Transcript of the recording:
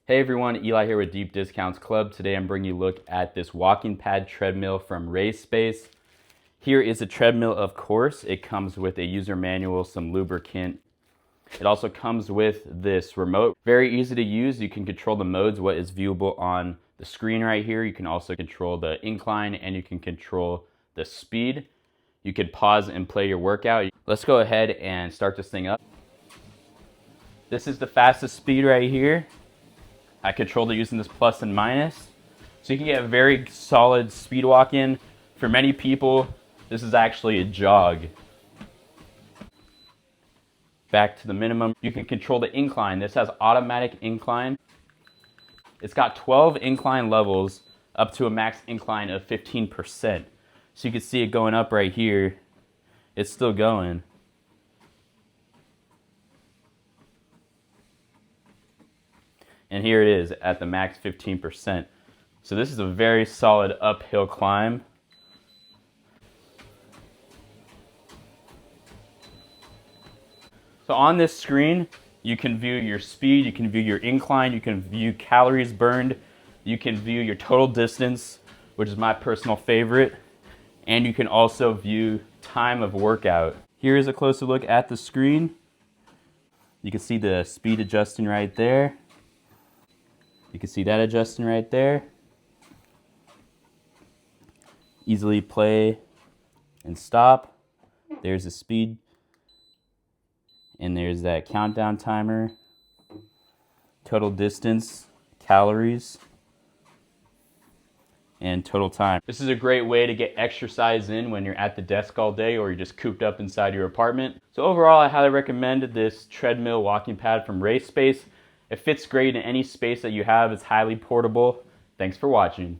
Hey everyone, Eli here with Deep Discounts Club. Today I'm bringing you a look at this walking pad treadmill from Rayspace. Here is a treadmill, of course. It comes with a user manual, some lubricant. It also comes with this remote. Very easy to use. You can control the modes, what is viewable on the screen right here. You can also control the incline and you can control the speed. You can pause and play your workout. Let's go ahead and start this thing up. This is the fastest speed right here. I controlled it using this plus and minus. So you can get a very solid speed walk in. For many people, this is actually a jog. Back to the minimum. You can control the incline. This has automatic incline. It's got 12 incline levels up to a max incline of 15%. So you can see it going up right here. It's still going. And here it is at the max 15%. So this is a very solid uphill climb. So on this screen, you can view your speed, you can view your incline, you can view calories burned, you can view your total distance, which is my personal favorite, and you can also view time of workout. Here is a closer look at the screen. You can see the speed adjusting right there. You can see that adjusting right there. Easily play and stop. There's the speed. And there's that countdown timer. Total distance, calories, and total time. This is a great way to get exercise in when you're at the desk all day or you're just cooped up inside your apartment. So overall, I highly recommend this treadmill walking pad from Rayspace. It fits great in any space that you have. It's highly portable. Thanks for watching.